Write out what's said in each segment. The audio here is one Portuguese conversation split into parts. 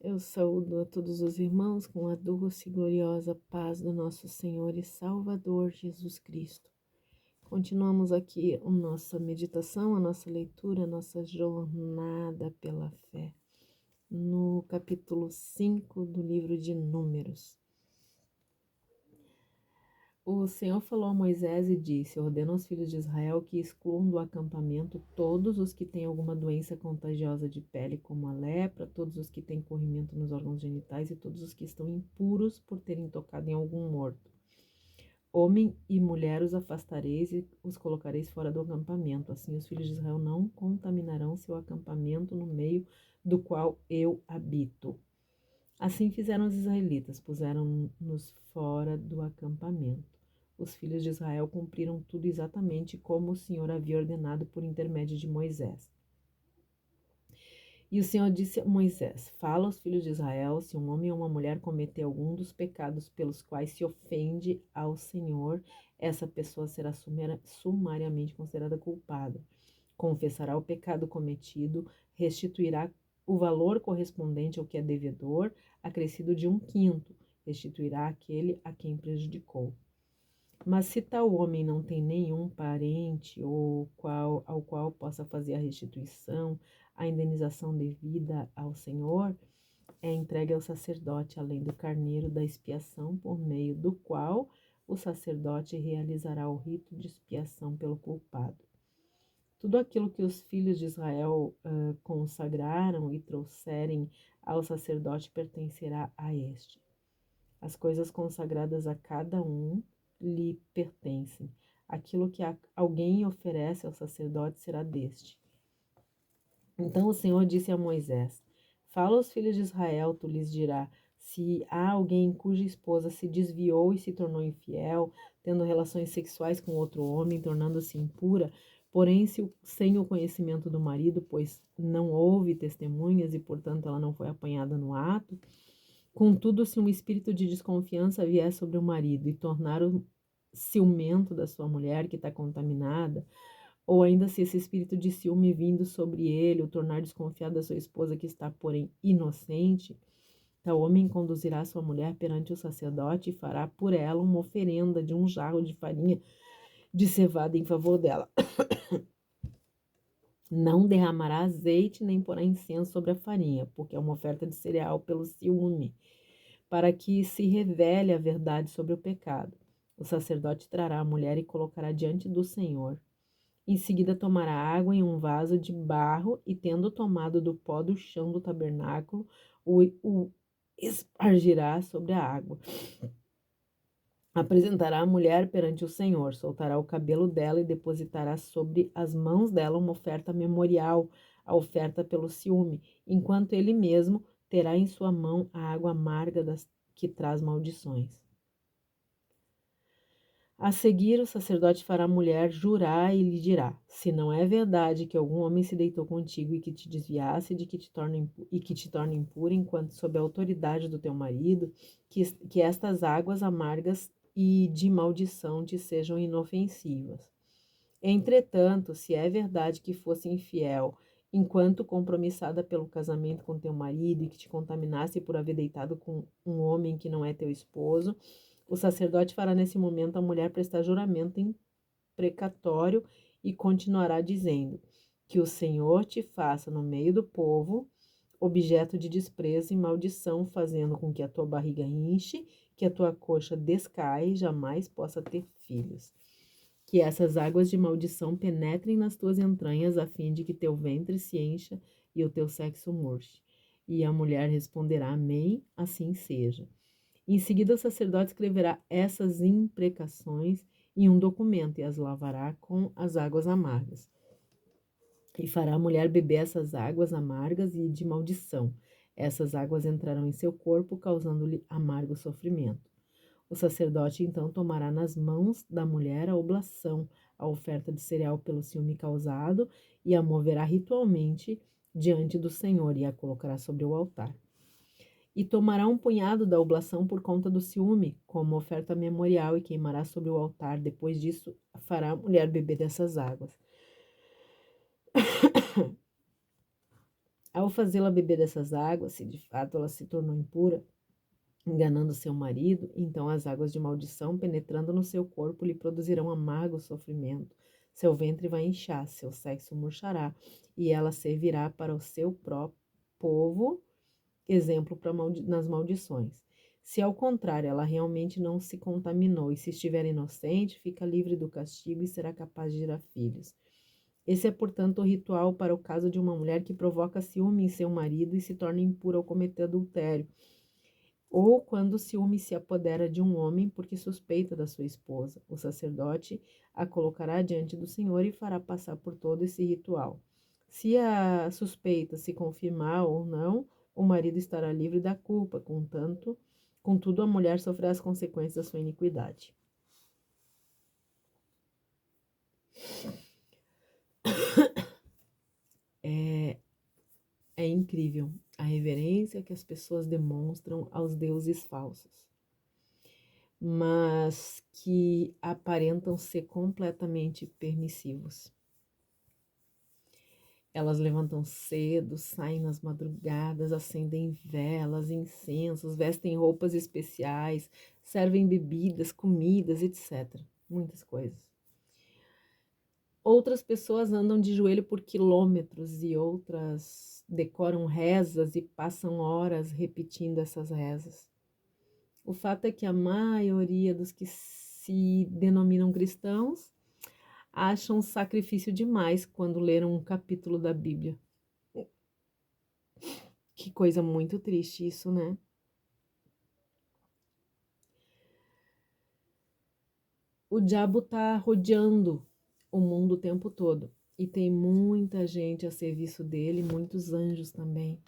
Eu saúdo a todos os irmãos com a doce e gloriosa paz do nosso Senhor e Salvador Jesus Cristo. Continuamos aqui a nossa meditação, a nossa leitura, a nossa jornada pela fé, no capítulo 5 do livro de Números. O Senhor falou a Moisés e disse: ordena aos filhos de Israel que excluam do acampamento todos os que têm alguma doença contagiosa de pele, como a lepra, todos os que têm corrimento nos órgãos genitais e todos os que estão impuros por terem tocado em algum morto. Homem e mulher os afastareis e os colocareis fora do acampamento. Assim os filhos de Israel não contaminarão seu acampamento no meio do qual eu habito. Assim fizeram os israelitas, puseram-nos fora do acampamento. Os filhos de Israel cumpriram tudo exatamente como o Senhor havia ordenado por intermédio de Moisés. E o Senhor disse a Moisés: fala aos filhos de Israel, se um homem ou uma mulher cometer algum dos pecados pelos quais se ofende ao Senhor, essa pessoa será sumariamente considerada culpada. Confessará o pecado cometido, restituirá o valor correspondente ao que é devedor, acrescido de 1/5, restituirá aquele a quem prejudicou. Mas se tal homem não tem nenhum parente ao qual possa fazer a restituição, a indenização devida ao Senhor, é entregue ao sacerdote, além do carneiro da expiação, por meio do qual o sacerdote realizará o rito de expiação pelo culpado. Tudo aquilo que os filhos de Israel consagraram e trouxerem ao sacerdote pertencerá a este. As coisas consagradas a cada um lhe pertencem. Aquilo que alguém oferece ao sacerdote será deste. Então o Senhor disse a Moisés: fala aos filhos de Israel, tu lhes dirás: se há alguém cuja esposa se desviou e se tornou infiel, tendo relações sexuais com outro homem, tornando-se impura, porém sem o conhecimento do marido, pois não houve testemunhas e, portanto, ela não foi apanhada no ato. Contudo, se um espírito de desconfiança vier sobre o marido e tornar o ciumento da sua mulher que está contaminada, ou ainda se esse espírito de ciúme vindo sobre ele, o tornar desconfiado da sua esposa que está, porém, inocente, tal homem conduzirá sua mulher perante o sacerdote e fará por ela uma oferenda de 1 jarro de farinha de cevada em favor dela. Não derramará azeite nem porá incenso sobre a farinha, porque é uma oferta de cereal pelo ciúme, para que se revele a verdade sobre o pecado. O sacerdote trará a mulher e colocará diante do Senhor. Em seguida tomará água em um vaso de barro e, tendo tomado do pó do chão do tabernáculo, o espargirá sobre a água. Apresentará a mulher perante o Senhor, soltará o cabelo dela e depositará sobre as mãos dela uma oferta memorial, a oferta pelo ciúme, enquanto ele mesmo terá em sua mão a água amarga que traz maldições. A seguir, o sacerdote fará a mulher jurar e lhe dirá: se não é verdade que algum homem se deitou contigo e que te desviasse de que te torne impura enquanto sob a autoridade do teu marido, que estas águas amargas e de maldição te sejam inofensivas. Entretanto, se é verdade que fosse infiel, enquanto compromissada pelo casamento com teu marido e que te contaminasse por haver deitado com um homem que não é teu esposo, o sacerdote fará nesse momento a mulher prestar juramento imprecatório e continuará dizendo: que o Senhor te faça no meio do povo objeto de desprezo e maldição, fazendo com que a tua barriga inche, que a tua coxa descaia e jamais possa ter filhos. Que essas águas de maldição penetrem nas tuas entranhas, a fim de que teu ventre se encha e o teu sexo murche. E a mulher responderá: Amém, assim seja. Em seguida, o sacerdote escreverá essas imprecações em um documento e as lavará com as águas amargas. E fará a mulher beber essas águas amargas e de maldição. Essas águas entrarão em seu corpo, causando-lhe amargo sofrimento. O sacerdote então tomará nas mãos da mulher a oblação, a oferta de cereal pelo ciúme causado, e a moverá ritualmente diante do Senhor e a colocará sobre o altar. E tomará um punhado da oblação por conta do ciúme, como oferta memorial, e queimará sobre o altar. Depois disso, fará a mulher beber dessas águas. Ao fazê-la beber dessas águas, se de fato ela se tornou impura, enganando seu marido, então as águas de maldição, penetrando no seu corpo, lhe produzirão amargo sofrimento. Seu ventre vai inchar, seu sexo murchará, e ela servirá para o seu próprio povo, exemplo nas maldições. Se ao contrário ela realmente não se contaminou e se estiver inocente, fica livre do castigo e será capaz de gerar filhos. Esse é, portanto, o ritual para o caso de uma mulher que provoca ciúme em seu marido e se torna impura ao cometer adultério, ou quando o ciúme se apodera de um homem porque suspeita da sua esposa. O sacerdote a colocará diante do Senhor e fará passar por todo esse ritual. Se a suspeita se confirmar ou não, o marido estará livre da culpa, contudo a mulher sofrerá as consequências da sua iniquidade. É incrível a reverência que as pessoas demonstram aos deuses falsos, mas que aparentam ser completamente permissivos. Elas levantam cedo, saem nas madrugadas, acendem velas, incensos, vestem roupas especiais, servem bebidas, comidas, etc. Muitas coisas. Outras pessoas andam de joelho por quilômetros e outras decoram rezas e passam horas repetindo essas rezas. O fato é que a maioria dos que se denominam cristãos acham sacrifício demais quando leram um capítulo da Bíblia. Que coisa muito triste isso, né? O diabo tá rodeando o mundo o tempo todo. E tem muita gente a serviço dele, muitos anjos também.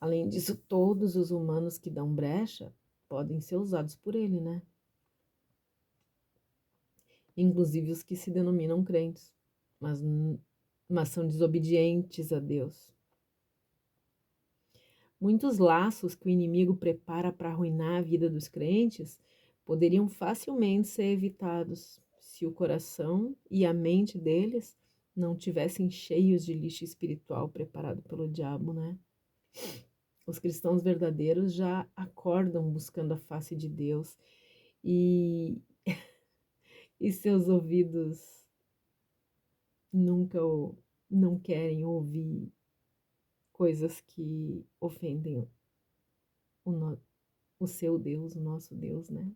Além disso, todos os humanos que dão brecha podem ser usados por ele, né? Inclusive os que se denominam crentes, mas são desobedientes a Deus. Muitos laços que o inimigo prepara para arruinar a vida dos crentes poderiam facilmente ser evitados se o coração e a mente deles não tivessem cheios de lixo espiritual preparado pelo diabo, né? Os cristãos verdadeiros já acordam buscando a face de Deus e, e seus ouvidos nunca não querem ouvir coisas que ofendem o seu Deus, o nosso Deus, né?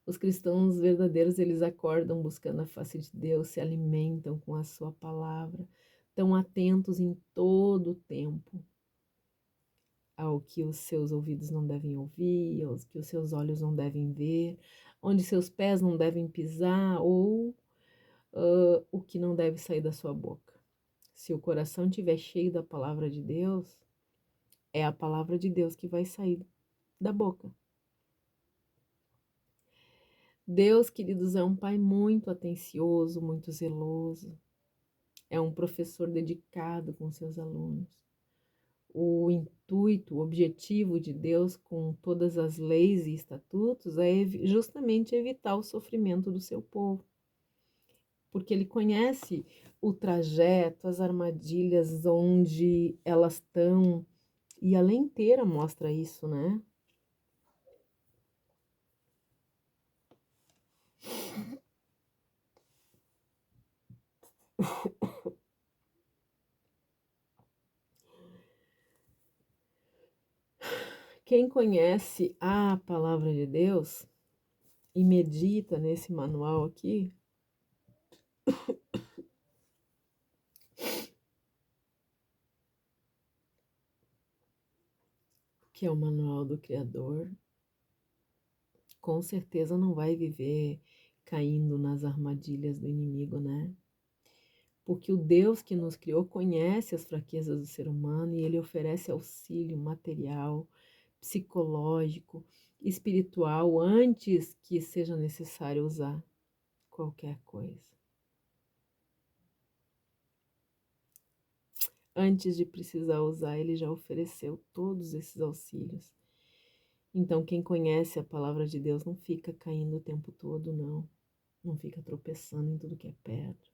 Os cristãos verdadeiros, eles acordam buscando a face de Deus, se alimentam com a sua palavra, estão atentos em todo o tempo ao que os seus ouvidos não devem ouvir, ao que os seus olhos não devem ver, onde seus pés não devem pisar ou o que não deve sair da sua boca. Se o coração estiver cheio da palavra de Deus, é a palavra de Deus que vai sair da boca. Deus, queridos, é um pai muito atencioso, muito zeloso. É um professor dedicado com seus alunos. O intuito, o objetivo de Deus com todas as leis e estatutos é justamente evitar o sofrimento do seu povo. Porque ele conhece o trajeto, as armadilhas, onde elas estão, e a lei inteira mostra isso, né? Quem conhece a palavra de Deus e medita nesse manual aqui, que é o manual do Criador, com certeza não vai viver caindo nas armadilhas do inimigo, né? Porque o Deus que nos criou conhece as fraquezas do ser humano e ele oferece auxílio material, psicológico, espiritual antes que seja necessário usar qualquer coisa. Antes de precisar usar, ele já ofereceu todos esses auxílios. Então, quem conhece a palavra de Deus não fica caindo o tempo todo, não. Não fica tropeçando em tudo que é pedra.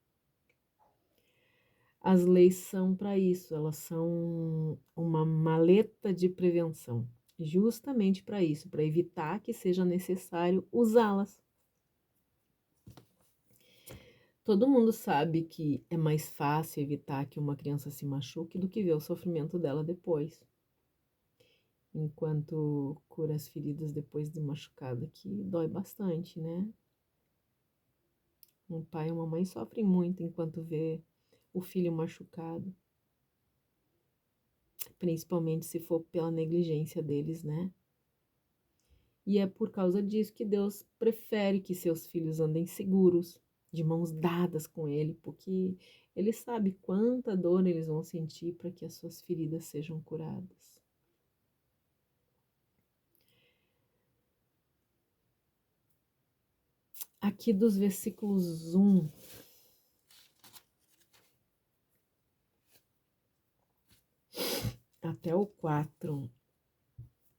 As leis são para isso, elas são uma maleta de prevenção, justamente para isso, para evitar que seja necessário usá-las. Todo mundo sabe que é mais fácil evitar que uma criança se machuque do que ver o sofrimento dela depois. Enquanto cura as feridas depois de machucada, que dói bastante, né? Um pai e uma mãe sofrem muito enquanto vê o filho machucado, principalmente se for pela negligência deles, né? E é por causa disso que Deus prefere que seus filhos andem seguros, de mãos dadas com Ele, porque Ele sabe quanta dor eles vão sentir para que as suas feridas sejam curadas. Aqui dos versículos 1 até o 4,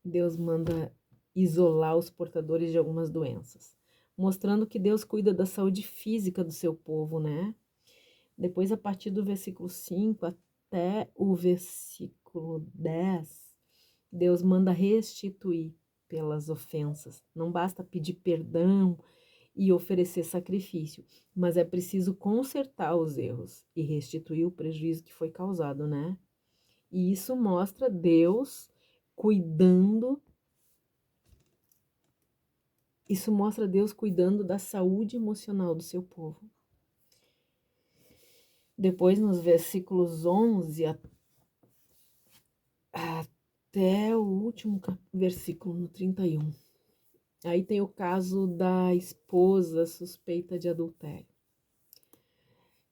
Deus manda isolar os portadores de algumas doenças, mostrando que Deus cuida da saúde física do seu povo, né? Depois, a partir do versículo 5 até o versículo 10, Deus manda restituir pelas ofensas. Não basta pedir perdão e oferecer sacrifício, mas é preciso consertar os erros e restituir o prejuízo que foi causado, né? E isso mostra Deus cuidando. Isso mostra Deus cuidando da saúde emocional do seu povo. Depois, nos versículos 11 até o último versículo, no 31. Aí tem o caso da esposa suspeita de adultério.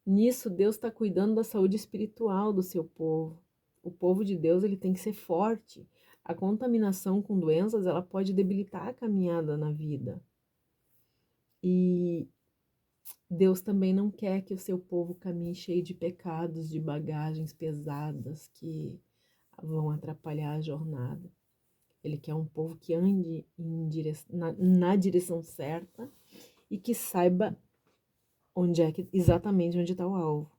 Nisso, Deus está cuidando da saúde espiritual do seu povo. O povo de Deus ele tem que ser forte. A contaminação com doenças ela pode debilitar a caminhada na vida. E Deus também não quer que o seu povo caminhe cheio de pecados, de bagagens pesadas que vão atrapalhar a jornada. Ele quer um povo que ande na direção certa e que saiba exatamente onde está o alvo.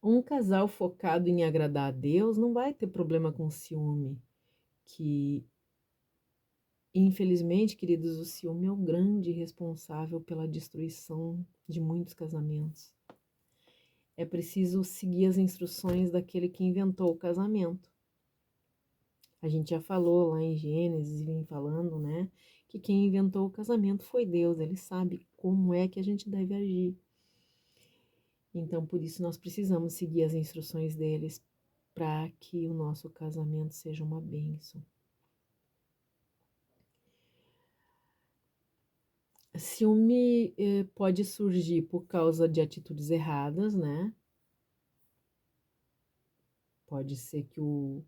Um casal focado em agradar a Deus não vai ter problema com ciúme, que infelizmente, queridos, o ciúme é o grande responsável pela destruição de muitos casamentos. É preciso seguir as instruções daquele que inventou o casamento. A gente já falou lá em Gênesis, e vem falando, né, que quem inventou o casamento foi Deus, ele sabe como é que a gente deve agir. Então, por isso, nós precisamos seguir as instruções deles para que o nosso casamento seja uma bênção. Ciúme pode surgir por causa de atitudes erradas, né? Pode ser que o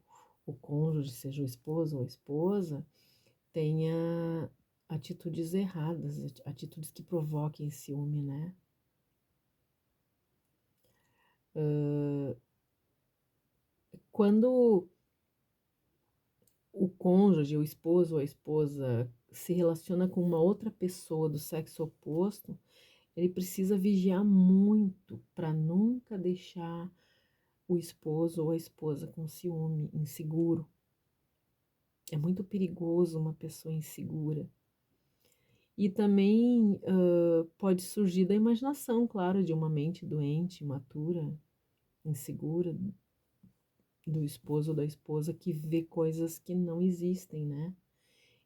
cônjuge, seja o esposo ou a esposa, tenha atitudes erradas, atitudes que provoquem ciúme, né? Quando o cônjuge, o esposo ou a esposa se relaciona com uma outra pessoa do sexo oposto, ele precisa vigiar muito para nunca deixar o esposo ou a esposa com ciúme, inseguro. É muito perigoso uma pessoa insegura. E também pode surgir da imaginação, claro, de uma mente doente, imatura, insegura, do esposo ou da esposa que vê coisas que não existem, né?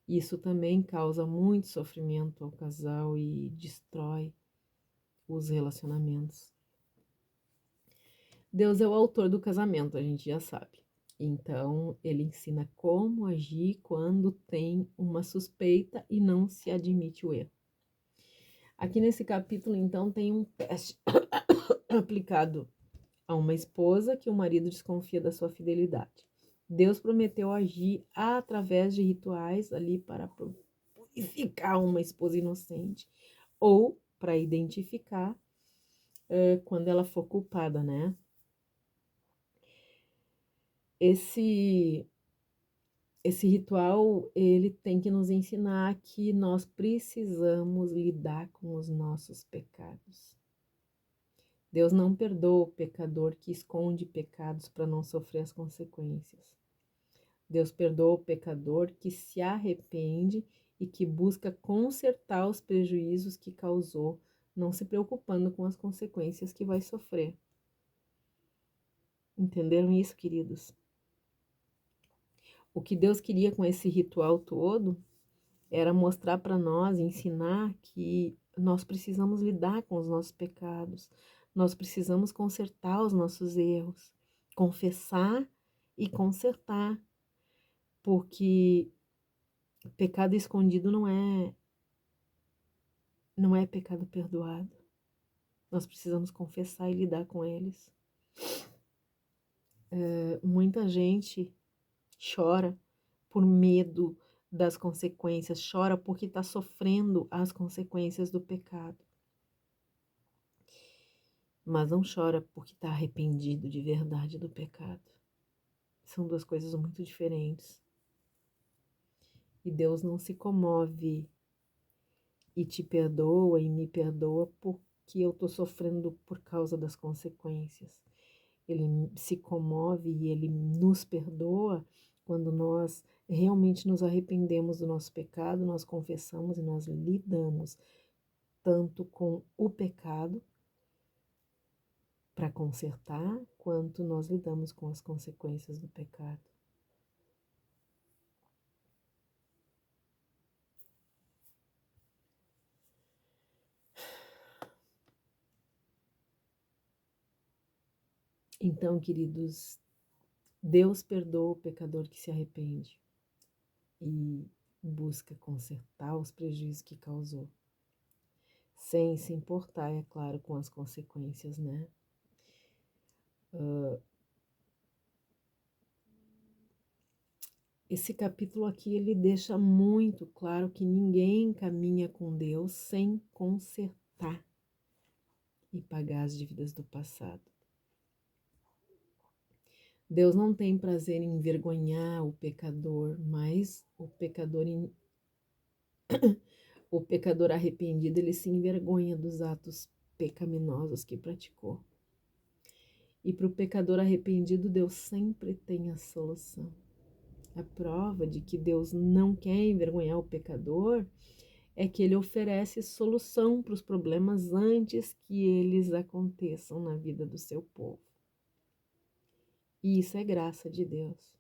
Isso também causa muito sofrimento ao casal e destrói os relacionamentos. Deus é o autor do casamento, a gente já sabe. Então, ele ensina como agir quando tem uma suspeita e não se admite o erro. Aqui nesse capítulo, então, tem um teste aplicado a uma esposa que o marido desconfia da sua fidelidade. Deus prometeu agir através de rituais ali para purificar uma esposa inocente ou para identificar quando ela for culpada, né? Esse ritual, ele tem que nos ensinar que nós precisamos lidar com os nossos pecados. Deus não perdoa o pecador que esconde pecados para não sofrer as consequências. Deus perdoa o pecador que se arrepende e que busca consertar os prejuízos que causou, não se preocupando com as consequências que vai sofrer. Entenderam isso, queridos? O que Deus queria com esse ritual todo era mostrar para nós, ensinar que nós precisamos lidar com os nossos pecados, nós precisamos consertar os nossos erros, confessar e consertar, porque pecado escondido não é pecado perdoado. Nós precisamos confessar e lidar com eles. Muita gente chora por medo das consequências, chora porque está sofrendo as consequências do pecado. Mas não chora porque está arrependido de verdade do pecado. São duas coisas muito diferentes. E Deus não se comove e te perdoa e me perdoa porque eu estou sofrendo por causa das consequências. Ele se comove e ele nos perdoa quando nós realmente nos arrependemos do nosso pecado, nós confessamos e nós lidamos tanto com o pecado para consertar, quanto nós lidamos com as consequências do pecado. Então, queridos, Deus perdoa o pecador que se arrepende e busca consertar os prejuízos que causou, sem se importar, é claro, com as consequências, né? Esse capítulo aqui, ele deixa muito claro que ninguém caminha com Deus sem consertar e pagar as dívidas do passado. Deus não tem prazer em envergonhar o pecador, mas o pecador arrependido, ele se envergonha dos atos pecaminosos que praticou. E para o pecador arrependido, Deus sempre tem a solução. A prova de que Deus não quer envergonhar o pecador é que ele oferece solução para os problemas antes que eles aconteçam na vida do seu povo. E isso é graça de Deus.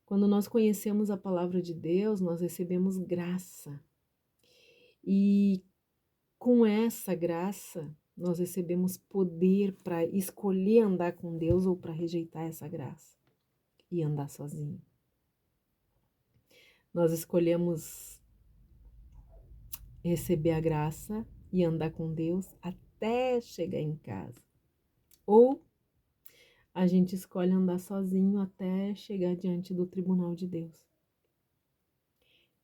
Quando nós conhecemos a palavra de Deus, nós recebemos graça. E com essa graça, nós recebemos poder para escolher andar com Deus ou para rejeitar essa graça e andar sozinho. Nós escolhemos receber a graça e andar com Deus até chegar em casa. Ou a gente escolhe andar sozinho até chegar diante do tribunal de Deus.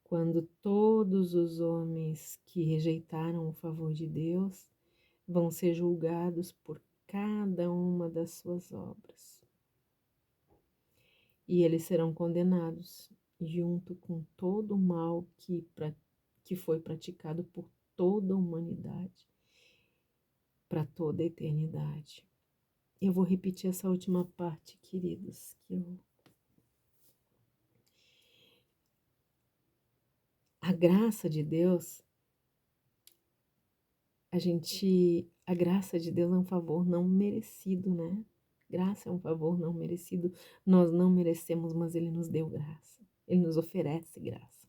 Quando todos os homens que rejeitaram o favor de Deus vão ser julgados por cada uma das suas obras. E eles serão condenados junto com todo o mal que foi praticado por toda a humanidade, para toda a eternidade. Eu vou repetir essa última parte, queridos, a graça de Deus, a graça de Deus é um favor não merecido, né? Graça é um favor não merecido. Nós não merecemos, mas Ele nos deu graça. Ele nos oferece graça.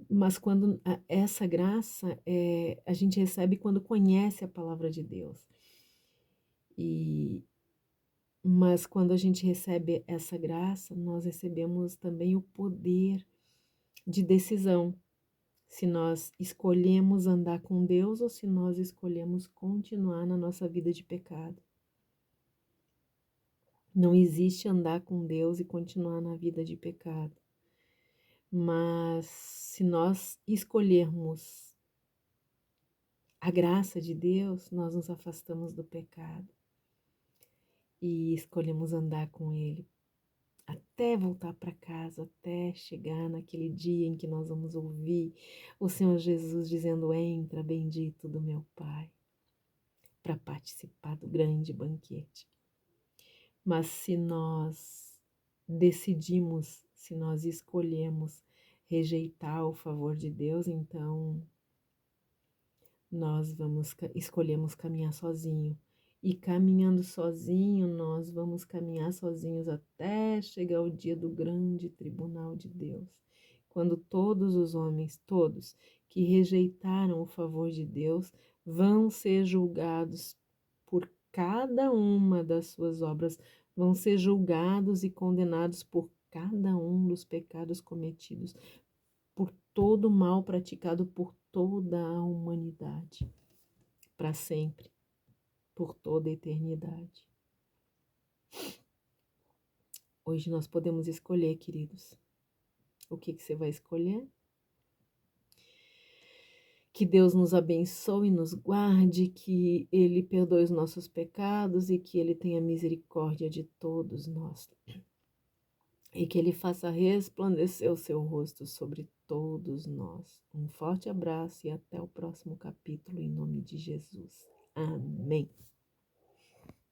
Mas quando essa graça a gente recebe quando conhece a palavra de Deus. Mas quando a gente recebe essa graça, nós recebemos também o poder de decisão. Se nós escolhemos andar com Deus ou se nós escolhemos continuar na nossa vida de pecado. Não existe andar com Deus e continuar na vida de pecado. Mas se nós escolhermos a graça de Deus, nós nos afastamos do pecado e escolhemos andar com Ele até voltar para casa, até chegar naquele dia em que nós vamos ouvir o Senhor Jesus dizendo: entra, bendito do meu Pai. para participar do grande banquete. Mas se nós decidimos, se nós escolhemos rejeitar o favor de Deus, então nós escolhemos caminhar sozinho. E caminhando sozinho, nós vamos caminhar sozinhos até chegar o dia do grande tribunal de Deus, quando todos os homens, todos que rejeitaram o favor de Deus, vão ser julgados por cada uma das suas obras, vão ser julgados e condenados por cada um dos pecados cometidos, por todo o mal praticado por toda a humanidade, para sempre, por toda a eternidade. Hoje nós podemos escolher, queridos. O que você vai escolher? Que Deus nos abençoe e nos guarde, que Ele perdoe os nossos pecados e que Ele tenha misericórdia de todos nós. E que Ele faça resplandecer o seu rosto sobre todos nós. Um forte abraço e até o próximo capítulo, em nome de Jesus. Amém.